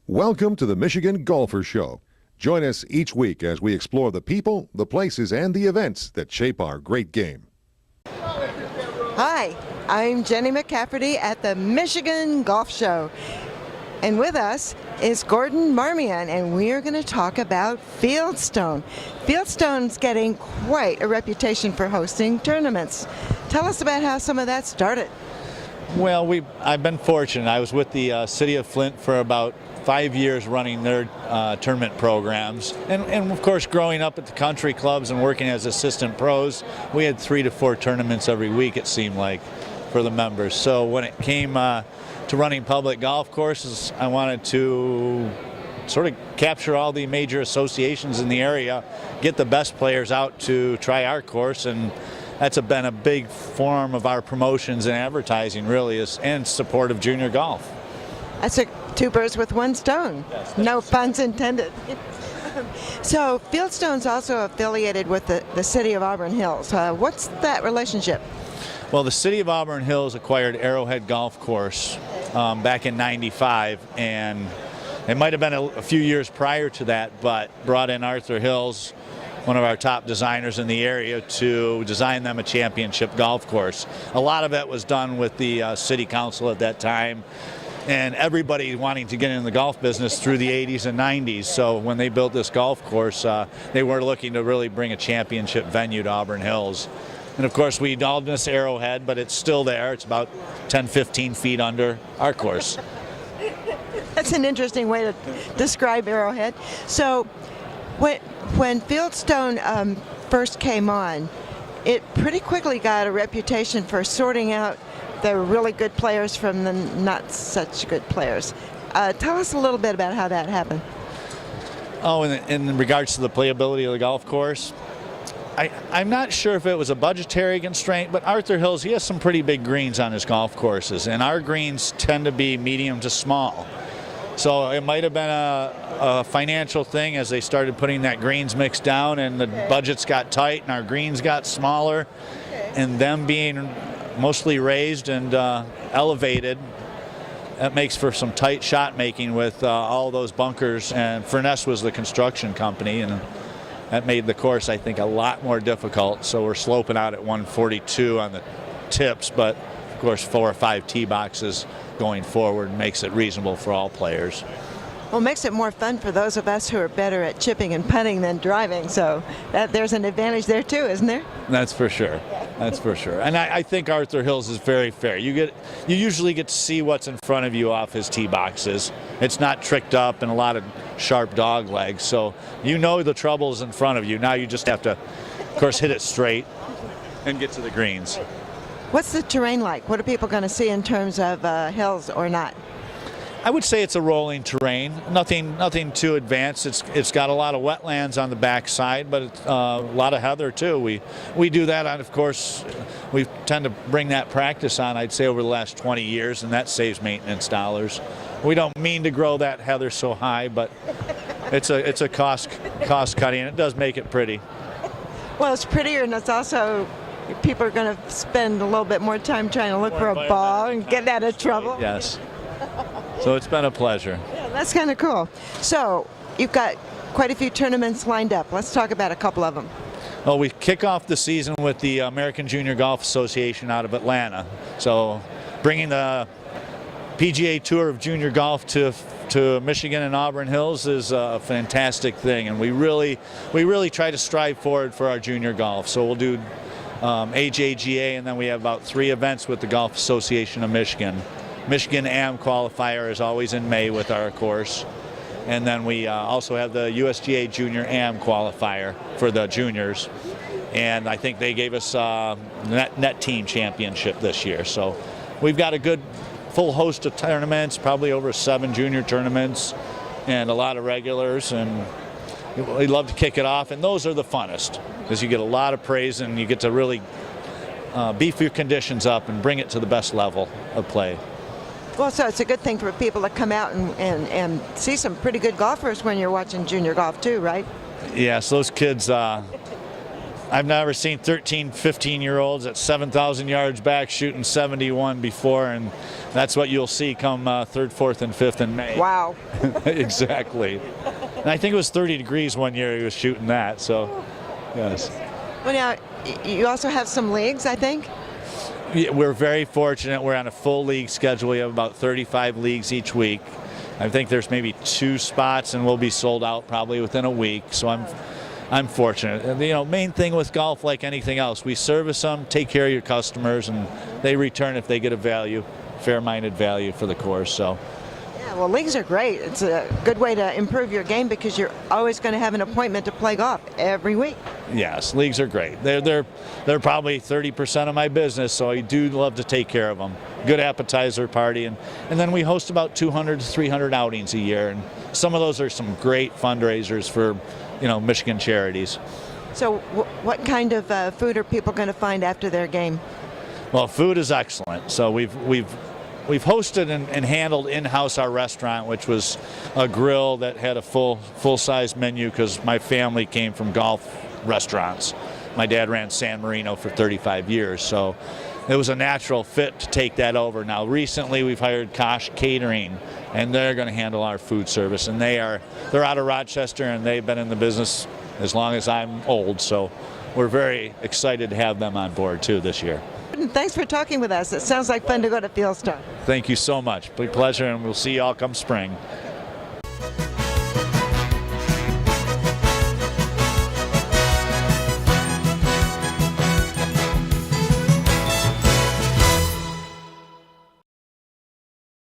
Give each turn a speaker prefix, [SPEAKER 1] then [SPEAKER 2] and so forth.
[SPEAKER 1] Welcome to the Michigan Golfer Show. Join us each week as we explore the people, the places, and the events that shape our great game.
[SPEAKER 2] Hi, I'm Jenny McCafferty at the Michigan Golf Show. And with us is Gordon Marmion, and we are going to talk about Fieldstone. Fieldstone's getting quite a reputation for hosting tournaments. Tell us about how some of that started.
[SPEAKER 3] Well, I've been fortunate. I was with the city of Flint for about 5 years running their tournament programs. And of course, growing up at the country clubs and working as assistant pros, we had 3 to 4 tournaments every week, it seemed like, for the members. So when it came to running public golf courses, I wanted to sort of capture all the major associations in the area, get the best players out to try our course, and that's been a big form of our promotions and advertising, really, and support of junior golf.
[SPEAKER 2] That's two birds with one stone.
[SPEAKER 3] Yes,
[SPEAKER 2] no puns intended. So Fieldstone's also affiliated with the city of Auburn Hills. What's that relationship?
[SPEAKER 3] Well, the city of Auburn Hills acquired Arrowhead Golf Course back in '95, and it might have been a few years prior to that, but brought in Arthur Hills, one of our top designers in the area, to design them a championship golf course. A lot of it was done with the city council at that time, and everybody wanting to get in the golf business through the 80s and 90s. So when they built this golf course, they were looking to really bring a championship venue to Auburn Hills. And of course, we called this Arrowhead, but it's still there. It's about 10, 15 feet under our course.
[SPEAKER 2] That's an interesting way to describe Arrowhead. So when Fieldstone first came on, it pretty quickly got a reputation for sorting out the really good players from the not such good players. Tell us a little bit about how that happened.
[SPEAKER 3] Oh, in regards to the playability of the golf course, I'm not sure if it was a budgetary constraint, but Arthur Hills, he has some pretty big greens on his golf courses, and our greens tend to be medium to small. So it might have been a financial thing as they started putting that greens mix down, and the budgets got tight and our greens got smaller, and them being mostly raised and elevated, that makes for some tight shot making with all those bunkers. And Furness was the construction company, and that made the course, I think, a lot more difficult. So we're sloping out at 142 on the tips, but of course 4 or 5 tee boxes going forward makes it reasonable for all players.
[SPEAKER 2] Well, it makes it more fun for those of us who are better at chipping and putting than driving, so there's an advantage there too, isn't there?
[SPEAKER 3] That's for sure. That's for sure. And I think Arthur Hills is very fair. You usually get to see what's in front of you off his tee boxes. It's not tricked up and a lot of sharp dog legs, so you know the trouble's in front of you. Now you just have to, of course, hit it straight and get to the greens.
[SPEAKER 2] What's the terrain like? What are people going to see in terms of hills or not?
[SPEAKER 3] I would say it's a rolling terrain, nothing too advanced. It's got a lot of wetlands on the backside, but it's, a lot of heather too. We do that, and of course, we tend to bring that practice on, I'd say, over the last 20 years, and that saves maintenance dollars. We don't mean to grow that heather so high, but it's a cost cutting, and it does make it pretty.
[SPEAKER 2] Well, it's prettier, and it's also, people are going to spend a little bit more time trying to look for a ball and get out of trouble.
[SPEAKER 3] Yes. So it's been a pleasure.
[SPEAKER 2] Yeah, that's kind of cool. So you've got quite a few tournaments lined up. Let's talk about a couple of them.
[SPEAKER 3] Well, we kick off the season with the American Junior Golf Association out of Atlanta. So bringing the PGA Tour of Junior Golf to Michigan and Auburn Hills is a fantastic thing, and we really try to strive forward for our junior golf. So we'll do AJGA, and then we have about 3 events with the Golf Association of Michigan. Michigan AM qualifier is always in May with our course, and then we also have the USGA Junior AM qualifier for the juniors, and I think they gave us net team championship this year. So we've got a good full host of tournaments, probably over 7 junior tournaments and a lot of regulars, and we'd love to kick it off, and those are the funnest because you get a lot of praise and you get to really beef your conditions up and bring it to the best level of play.
[SPEAKER 2] Well, so it's a good thing for people to come out and see some pretty good golfers when you're watching junior golf too, right?
[SPEAKER 3] Yes, those kids I've never seen 13, 15-year-olds at 7,000 yards back shooting 71 before, and that's what you'll see come 3rd, 4th, and 5th in May.
[SPEAKER 2] Wow.
[SPEAKER 3] Exactly. And I think it was 30 degrees one year he was shooting that, so yes.
[SPEAKER 2] Well, now, you also have some leagues, I think?
[SPEAKER 3] Yeah, we're very fortunate. We're on a full league schedule. We have about 35 leagues each week. I think there's maybe 2 spots, and we'll be sold out probably within a week, so I'm fortunate. And, main thing with golf, like anything else, we service them, take care of your customers, and they return if they get a value, fair-minded value for the course. So,
[SPEAKER 2] yeah, well, leagues are great. It's a good way to improve your game because you're always going to have an appointment to play golf every week.
[SPEAKER 3] yes, leagues are great. They're probably 30% of my business, so I do love to take care of them. Good appetizer party, and then we host about 200 to 300 outings a year, and some of those are some great fundraisers for Michigan charities.
[SPEAKER 2] So what kind of food are people going to find after their game?
[SPEAKER 3] Well, food is excellent. So we've hosted and handled in-house our restaurant, which was a grill that had a full-size menu because my family came from golf restaurants. My dad ran San Marino for 35 years, so it was a natural fit to take that over. Now, recently we've hired Kosh Catering, and they're going to handle our food service, and they're out of Rochester, and they've been in the business as long as I'm old, so we're very excited to have them on board too this year.
[SPEAKER 2] Thanks for talking with us. It sounds like fun to go to Fieldstone.
[SPEAKER 3] Thank you so much. Big pleasure, and we'll see you all come spring.